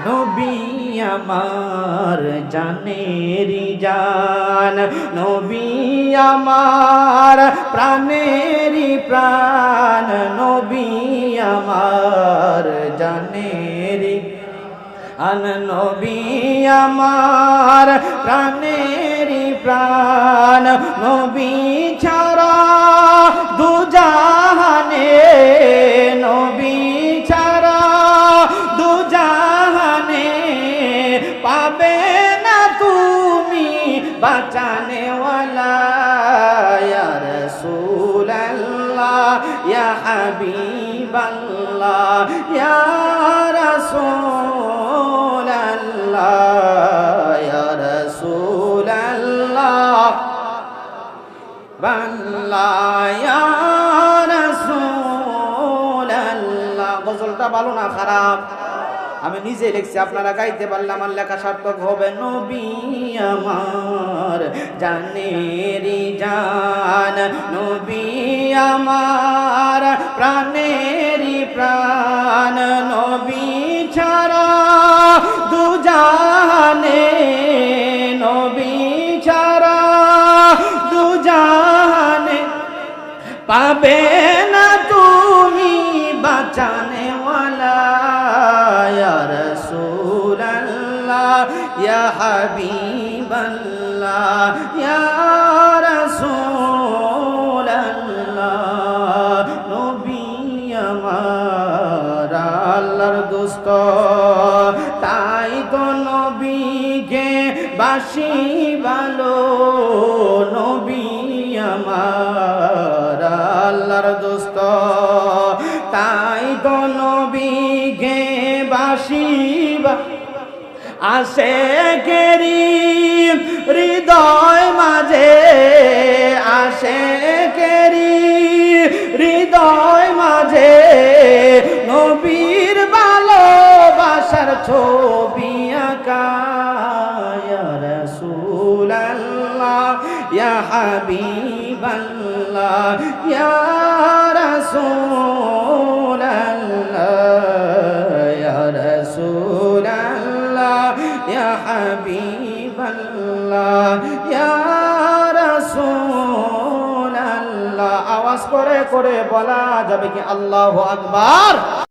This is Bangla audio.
নবী আমার জানেরি জান, নবী আমার প্রাণেরি প্রাণ, নবী আমার জানেরি আন, নবী আমার প্রাণেরি প্রাণ, নবী ছাড়া দুজাহানে, নবী ছাড়া দুজাহানে পাবে না তুমি বাঁচানে ওয়ালা। ইয়া রাসূলুল্লাহ ইয়া হাবিবাল্লাহ ইয়া রাসূলুল্লাহ ইয়া রাসূলুল্লাহ বাল্লাহ ইয়া রাসূলুল্লাহ। গজলটা ভালো না খারাপ? আমি নিজে লিখছি, আপনারা গাইতে পারলে আমার লেখা সার্থক হবে। নবী আমার জানেরি জান, নবী আমার প্রাণেরি প্রাণ, নবী ছাড়া দুজাহানে, নবী ছাড়া দুজাহানে পাবে না তুমি বাঁচানে ওয়ালা। ইয়া রাসূলুল্লাহ ইয়া হাবিবাল্লাহ ইয়া রাসূলুল্লাহ। নবী আমার আল্লাহর দোস্ত, তাই তো নবীকে বাসি ভালো। নবী আমার আল্লাহর দোস্ত, তাই তো নবীকে বাসি আশিকেরি হৃদয় মাঝে, আশিকেরি হৃদয় মাঝে নবীর ভালোবাসার ছবি আঁকা। ইয়া রাসূলুল্লাহ ইয়া হাবিবাল্লাহ ইয়া রাসূলুল্লাহ ইয়া রাসূলুল্লাহ ইয়া হাবিবাল্লাহ ইয়া রাসূলুল্লাহ। আওয়াজ করে করে বলা যাবে কি আল্লাহু আকবার?